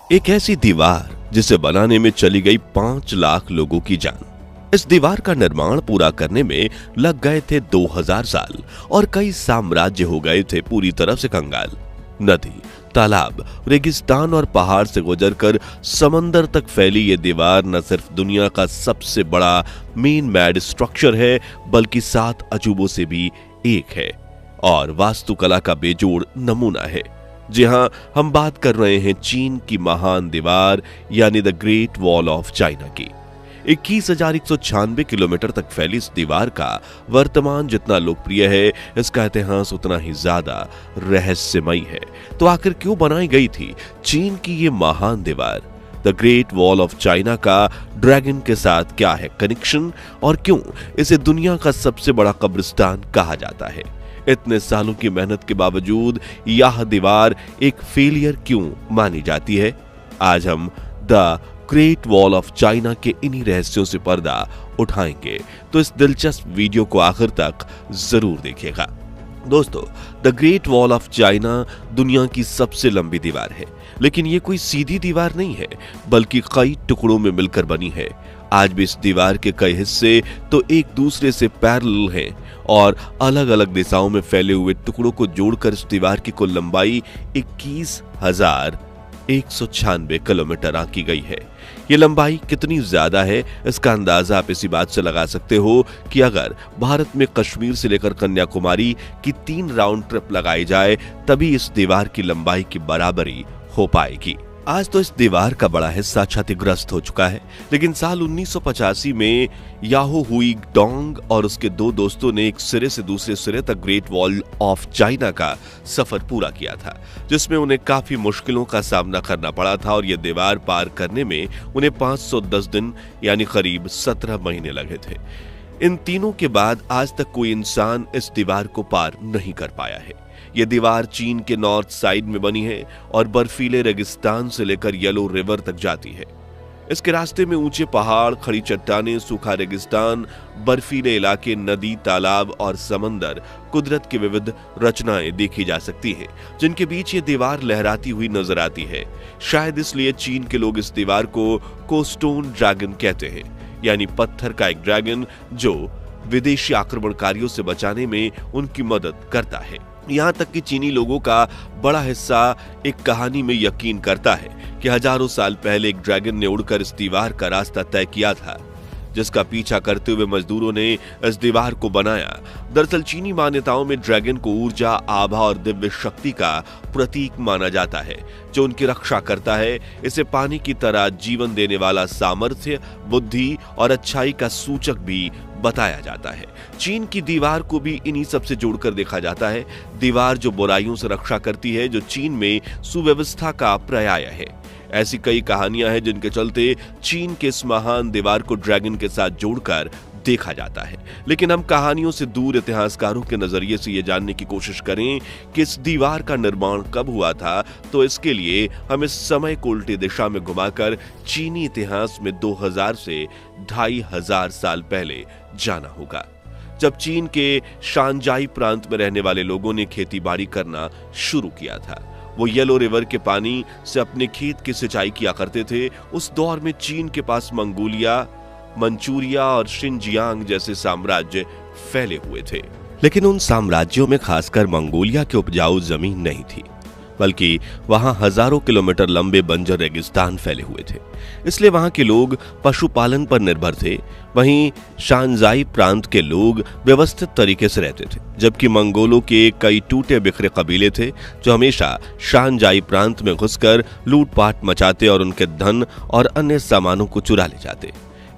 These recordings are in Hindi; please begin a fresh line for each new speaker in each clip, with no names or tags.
एक ऐसी दीवार जिसे बनाने में चली गई 5 लाख लोगों की जान। इस दीवार का निर्माण पूरा करने में लग गए थे 2000 साल और कई साम्राज्य हो गए थे पूरी तरह से कंगाल। नदी, तालाब, रेगिस्तान और पहाड़ से गुजरकर समंदर तक फैली ये दीवार न सिर्फ दुनिया का सबसे बड़ा मेन मैड स्ट्रक्चर है, बल्कि 7 अजूबों से भी एक है और वास्तुकला का बेजोड़ नमूना है। जी हां, हम बात कर रहे हैं चीन की महान दीवार यानी the great wall of China की। 21,196 किलोमीटर तक फैली इस दीवार का वर्तमान जितना लोकप्रिय है, इसका इतिहास उतना ही ज्यादा रहस्यमयी है। तो आखिर क्यों बनाई गई थी चीन की ये महान दीवार? The great wall of China का ड्रैगन के साथ क्या है कनेक्शन और क्यों इसे दुनिया का सबसे बड़ा कब्रिस्तान कहा जाता है? इतने सालों की मेहनत के बावजूद यह दीवार एक फेलियर क्यों मानी जाती है? आज हम the great wall of China के इन्हीं रहस्यों से पर्दा उठाएंगे, तो इस दिलचस्प वीडियो को आखिर तक जरूर देखिएगा। दोस्तों, the great wall of China दुनिया की सबसे लंबी दीवार है, लेकिन ये कोई सीधी दीवार नहीं है, बल्कि कई टुकड़ों में मिलकर बनी है। आज भी इस दीवार के कई हिस्से तो एक दूसरे से पैरेलल हैं और अलग अलग दिशाओं में फैले हुए टुकड़ों को जोड़कर इस दीवार की कुल लंबाई 21,196 किलोमीटर आंकी गई है। ये लंबाई कितनी ज्यादा है, इसका अंदाजा आप इसी बात से लगा सकते हो कि अगर भारत में कश्मीर से लेकर कन्याकुमारी की 3 राउंड ट्रिप लगाई जाए, तभी इस दीवार की लंबाई की बराबरी हो पाएगी। आज तो इस दीवार का बड़ा हिस्सा क्षतिग्रस्त हो चुका है, लेकिन साल 1985 में याहो हुई डोंग और उसके 2 दोस्तों ने एक सिरे से दूसरे सिरे तक ग्रेट वॉल ऑफ चाइना का सफर पूरा किया था, जिसमें उन्हें काफी मुश्किलों का सामना करना पड़ा था और यह दीवार पार करने में उन्हें 510 दिन यानी करीब 17 महीने लगे थे। इन तीनों के बाद आज तक कोई इंसान इस दीवार को पार नहीं कर पाया है। यह दीवार चीन के नॉर्थ साइड में बनी है और बर्फीले रेगिस्तान से लेकर येलो रिवर तक जाती है। इसके रास्ते में ऊंचे पहाड़, खड़ी चट्टानें, सूखा रेगिस्तान, बर्फीले इलाके, नदी, तालाब और समंदर, कुदरत की विविध रचनाएं देखी जा सकती हैं, जिनके बीच ये दीवार लहराती हुई नजर आती है। शायद इसलिए चीन के लोग इस दीवार को कोस्टोन ड्रैगन कहते हैं, यानी पत्थर का एक ड्रैगन जो विदेशी आक्रमणकारियों से बचाने में उनकी मदद करता है। यहाँ तक कि चीनी लोगों का बड़ा हिस्सा एक कहानी में यकीन करता है कि हजारों साल पहले एक ड्रैगन ने उड़कर इस दीवार का रास्ता तय किया था, जिसका पीछा करते हुए मजदूरों ने इस दीवार को बनाया। दरअसल चीनी मान्यताओं में ड्रैगन को ऊर्जा, आभा और दिव्य शक्ति का प्रतीक माना जाता है, जो उनकी रक्षा करता है। इसे पानी की तरह जीवन देने वाला सामर्थ्य, बुद्धि और अच्छाई का सूचक भी बताया जाता है। चीन की दीवार को भी इन्हीं सब से जोड़कर देखा जाता है। दीवार जो बुराइयों से रक्षा करती है, जो चीन में सुव्यवस्था का पर्याय है। ऐसी कई कहानियां हैं जिनके चलते चीन के इस महान दीवार को ड्रैगन के साथ जोड़कर देखा जाता है। लेकिन हम कहानियों से दूर इतिहासकारों के नजरिए से ये जानने की कोशिश करें कि इस दीवार का निर्माण कब हुआ था, तो इसके लिए हम इस समय को उल्टी दिशा में घुमाकर चीनी इतिहास में 2000 से 2500 साल पहले जाना होगा, जब चीन के शानजाई प्रांत में रहने वाले लोगों ने खेती बाड़ी करना शुरू किया था। वो येलो रिवर के पानी से अपने खेत की सिंचाई किया करते थे। उस दौर में चीन के पास मंगोलिया, मंचूरिया और शिनजियांग जैसे साम्राज्य फैले हुए थे, लेकिन उन साम्राज्यों में खासकर मंगोलिया की उपजाऊ जमीन नहीं थी, बल्कि वहां हजारों किलोमीटर लंबे बंजर रेगिस्तान फैले हुए थे। इसलिए वहां के लोग पशुपालन पर निर्भर थे। वहीं शानजाई प्रांत के लोग व्यवस्थित तरीके से रहते थे, जबकि मंगोलों के कई टूटे बिखरे कबीले थे जो हमेशा शानजाई प्रांत में घुसकर लूटपाट मचाते और उनके धन और अन्य सामानों को चुरा ले जाते।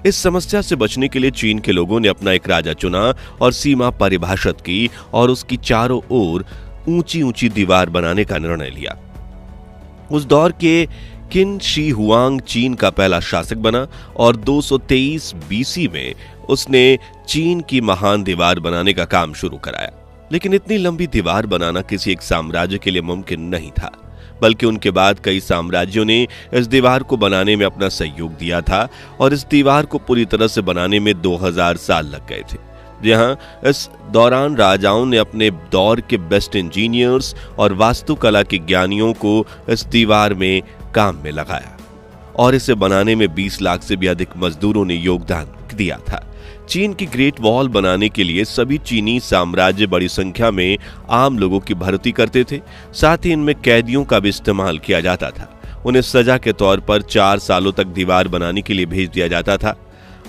इस समस्या से बचने के लिए चीन के लोगों ने अपना एक राजा चुना और सीमा परिभाषित की और उसकी चारों ओर ऊंची ऊंची दीवार बनाने का निर्णय लिया। उस दौर के किन शी हुआंग चीन का पहला शासक बना और 223 बीसी में उसने चीन की महान दीवार बनाने का काम शुरू कराया। लेकिन इतनी लंबी दीवार बनाना किसी एक साम्राज्य के लिए मुमकिन नहीं था, बल्कि उनके बाद कई साम्राज्यों ने इस दीवार को बनाने में अपना सहयोग दिया था और इस दीवार को पूरी तरह से बनाने में 2000 साल लग गए थे। जहां इस दौरान राजाओं ने अपने दौर के बेस्ट इंजीनियर्स और वास्तुकला के ज्ञानियों को इस दीवार में काम में लगाया और इसे बनाने में 20 लाख से भी अधिक मजदूरों ने योगदान दिया था। चीन की ग्रेट वॉल बनाने के लिए सभी चीनी साम्राज्य बड़ी संख्या में आम लोगों की भर्ती करते थे। साथ ही इनमें कैदियों का भी इस्तेमाल किया जाता था। उन्हें सजा के तौर पर 4 सालों तक दीवार बनाने के लिए भेज दिया जाता था।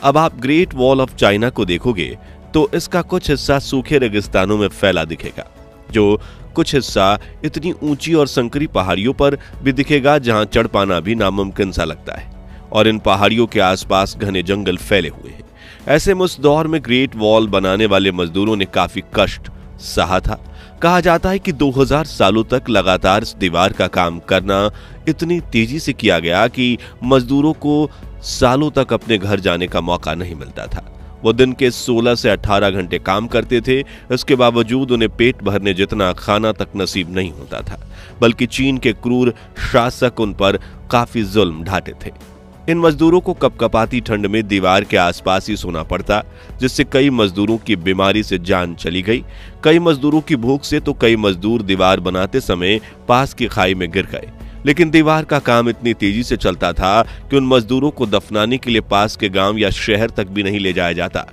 अब आप ग्रेट वॉल ऑफ चाइना को देखोगे तो इसका कुछ हिस्सा सूखे रेगिस्तानों में फैला दिखेगा, जो कुछ हिस्सा इतनी ऊंची और संकरी पहाड़ियों पर भी दिखेगा जहां चढ़ पाना भी नामुमकिन सा लगता है। और इन पहाड़ियों के आसपास घने जंगल फैले हुए हैं। ऐसे में उस दौर में ग्रेट वॉल बनाने वाले मजदूरों ने काफी कष्ट सहा था। कहा जाता है कि 2000 सालों तक लगातार इस दीवार का काम करना इतनी तेजी से किया गया कि मजदूरों को सालों तक अपने घर जाने का मौका नहीं मिलता था। वो दिन के 16 से 18 घंटे काम करते थे। इसके बावजूद उन्हें पेट भरने जितना खाना तक नसीब नहीं होता था, बल्कि चीन के क्रूर शासक उन पर काफी जुल्म ढाते थे। इन मजदूरों को कपकपाती ठंड में दीवार के आसपास ही सोना पड़ता, जिससे कई मजदूरों की बीमारी से जान चली गई। कई मजदूरों की भूख से तो कई मजदूर दीवार बनाते समय पास की खाई में गिर गए। लेकिन दीवार का काम इतनी तेजी से चलता था कि उन मजदूरों को दफनाने के लिए पास के गांव या शहर तक भी नहीं ले जाया जाता,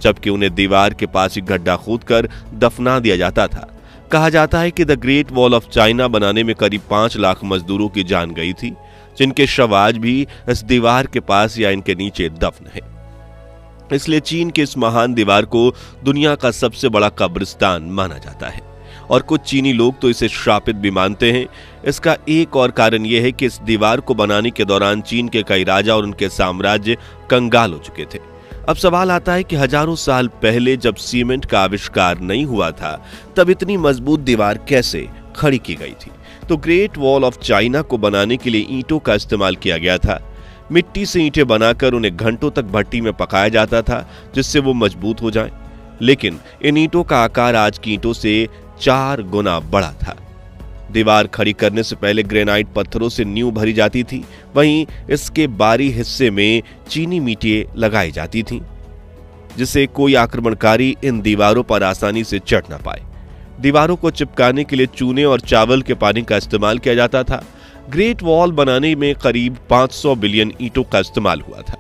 जबकि उन्हें दीवार के पास ही गड्ढा खोदकर दफना दिया जाता था। कहा जाता है कि the great wall of China बनाने में करीब 5 लाख मजदूरों की जान गई थी, जिनके शव आज भी इस दीवार के पास या इनके नीचे दफन है। इसलिए चीन के इस महान दीवार को दुनिया का सबसे बड़ा कब्रिस्तान माना जाता है और कुछ चीनी लोग तो इसे श्रापित भी मानते हैं। इसका एक और कारण यह है कि इस दीवार को बनाने के दौरान चीन के कई राजा और उनके साम्राज्य कंगाल हो चुके थे। अब सवाल आता है कि हजारों साल पहले जब सीमेंट का आविष्कार नहीं हुआ था, तब इतनी मजबूत दीवार कैसे खड़ी की गई थी? तो ग्रेट वॉल ऑफ चाइना को बनाने के लिए ईंटों का इस्तेमाल किया गया था। मिट्टी से ईंटें बनाकर उन्हें घंटों तक भट्टी में पकाया जाता था, जिससे वो मजबूत हो जाएं। लेकिन इन ईंटों का आकार आज की ईंटों से 4 गुना बड़ा था। दीवार खड़ी करने से पहले ग्रेनाइट पत्थरों से नींव भरी जाती थी। वहीं इसके बाहरी हिस्से में चीनी ईंटें लगाई जाती थीं, जिससे कोई आक्रमणकारी इन दीवारों पर आसानी से चढ़ ना पाए। दीवारों को चिपकाने के लिए चूने और चावल के पानी का इस्तेमाल किया जाता था। ग्रेट वॉल बनाने में करीब 500 बिलियन ईंटों का इस्तेमाल हुआ था।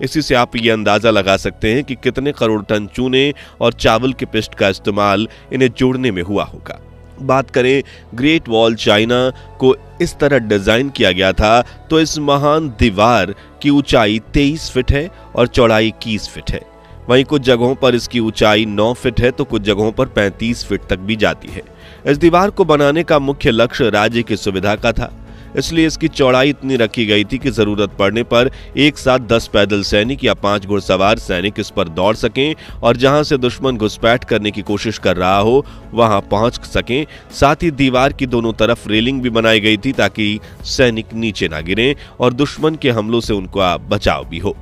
इसी से आप ये अंदाजा लगा सकते हैं कि कितने करोड़ टन चूने और चावल के पिष्ट का इस्तेमाल इन्हें जोड़ने में हुआ होगा। बात करें ग्रेट वॉल चाइना को इस तरह डिजाइन किया गया था, तो इस महान दीवार की ऊंचाई 23 फीट है और चौड़ाई 21 फीट है। वहीं कुछ जगहों पर इसकी ऊंचाई 9 फीट है तो कुछ जगहों पर 35 फीट तक भी जाती है। इस दीवार को बनाने का मुख्य लक्ष्य राज्य की सुविधा का था, इसलिए इसकी चौड़ाई इतनी रखी गई थी कि जरूरत पड़ने पर एक साथ 10 पैदल सैनिक या 5 घुड़सवार सैनिक इस पर दौड़ सकें और जहां से दुश्मन घुसपैठ करने की कोशिश कर रहा हो वहां पहुंच सकें। साथ ही दीवार की दोनों तरफ रेलिंग भी बनाई गई थी ताकि सैनिक नीचे ना गिरें और दुश्मन के हमलों से उनका बचाव भी हो।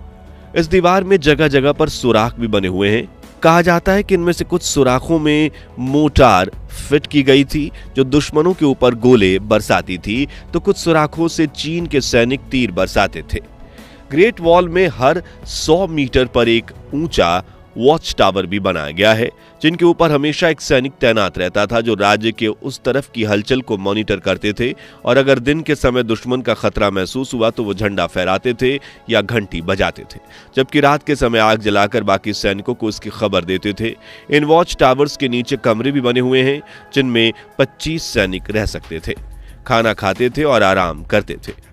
इस दीवार में जगह जगह पर सुराख भी बने हुए हैं। कहा जाता है कि इनमें से कुछ सुराखों में मोटार फिट की गई थी जो दुश्मनों के ऊपर गोले बरसाती थी, तो कुछ सुराखों से चीन के सैनिक तीर बरसाते थे। ग्रेट वॉल में हर 100 मीटर पर एक ऊंचा वॉच टावर भी बनाया गया है, जिनके ऊपर हमेशा एक सैनिक तैनात रहता था जो राज्य के उस तरफ की हलचल को मॉनिटर करते थे और अगर दिन के समय दुश्मन का खतरा महसूस हुआ तो वो झंडा फहराते थे या घंटी बजाते थे, जबकि रात के समय आग जलाकर बाकी सैनिकों को इसकी खबर देते थे। इन वॉच टावर्स के नीचे कमरे भी बने हुए हैं जिनमें 25 सैनिक रह सकते थे, खाना खाते थे और आराम करते थे।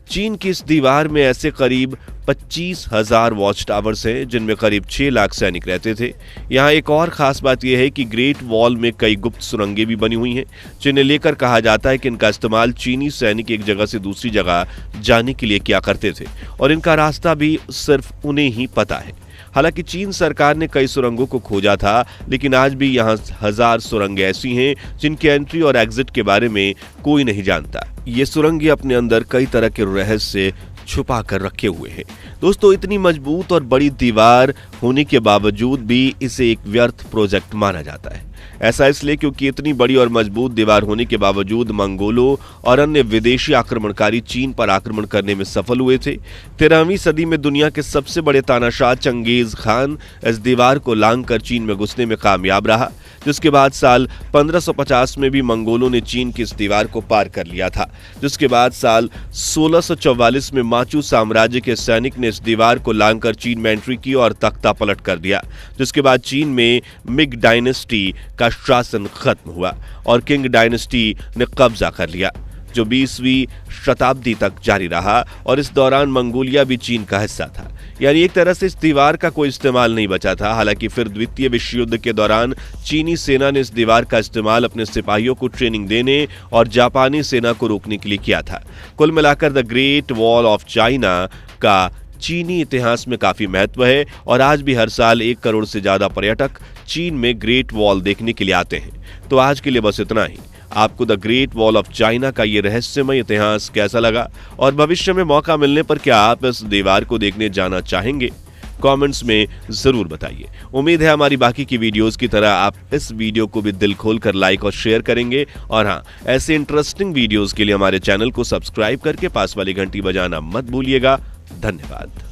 चीन की इस दीवार में ऐसे करीब 25,000 वॉच टावर्स हैं जिनमें करीब 6 लाख सैनिक रहते थे। यहाँ एक और खास बात यह है कि ग्रेट वॉल में कई गुप्त सुरंगें भी बनी हुई हैं, जिन्हें लेकर कहा जाता है कि इनका इस्तेमाल चीनी सैनिक एक जगह से दूसरी जगह जाने के लिए किया करते थे और इनका रास्ता भी सिर्फ उन्हें ही पता है। हालांकि चीन सरकार ने कई सुरंगों को खोजा था, लेकिन आज भी यहाँ 1000 सुरंगें ऐसी हैं जिनके एंट्री और एग्जिट के बारे में कोई नहीं जानता। ये सुरंगें अपने अंदर कई तरह के रहस्य छुपा कर रखे हुए हैं। दोस्तों, इतनी मजबूत और बड़ी दीवार होने के बावजूद भी इसे एक व्यर्थ प्रोजेक्ट माना जाता है। ऐसा इसलिए क्योंकि इतनी बड़ी और मजबूत दीवार होने के बावजूद मंगोलों और अन्य विदेशी आक्रमणकारी चीन पर आक्रमण करने में सफल हुए थे। 13वीं सदी में दुनिया के सबसे बड़े तानाशाह चंगेज खान इस दीवार को लांघकर चीन में घुसने में कामयाब रहा, जिसके बाद साल 1550 में भी मंगोलों ने चीन की इस दीवार को पार कर लिया था। जिसके बाद साल 1644 में माचू साम्राज्य के सैनिक ने इस दीवार को लांघकर चीन में एंट्री की और तख्ता पलट कर दिया। जिसके बाद चीन में मिग डायनेस्टी का शासन खत्म हुआ और किंग डायनेस्टी ने कब्जा कर लिया, जो 20वीं शताब्दी तक जारी रहा और इस दौरान मंगोलिया भी चीन का हिस्सा था। यानी एक तरह से इस दीवार का कोई इस्तेमाल नहीं बचा था। हालांकि फिर द्वितीय विश्व युद्ध के दौरान चीनी सेना ने इस दीवार का इस्तेमाल अपने सिपाहियों को ट्रेनिंग देने और जापानी सेना को रोकने के लिए किया था। कुल मिलाकर the great wall of China का चीनी इतिहास में काफी महत्व है और आज भी हर साल 1 करोड़ से ज्यादा पर्यटक चीन में ग्रेट वॉल देखने के लिए आते हैं। तो आज के लिए बस इतना ही। आपको the great wall of China का ये रहस्यमय इतिहास कैसा लगा और भविष्य में मौका मिलने पर क्या आप इस दीवार को देखने जाना चाहेंगे? कमेंट्स में जरूर बताइए। उम्मीद है हमारी बाकी की वीडियोस की तरह आप इस वीडियो को भी दिल खोलकर लाइक और शेयर करेंगे। और हाँ, ऐसे इंटरेस्टिंग वीडियोस के लिए हमारे चैनल को सब्सक्राइब करके पास वाली घंटी बजाना मत भूलिएगा। धन्यवाद।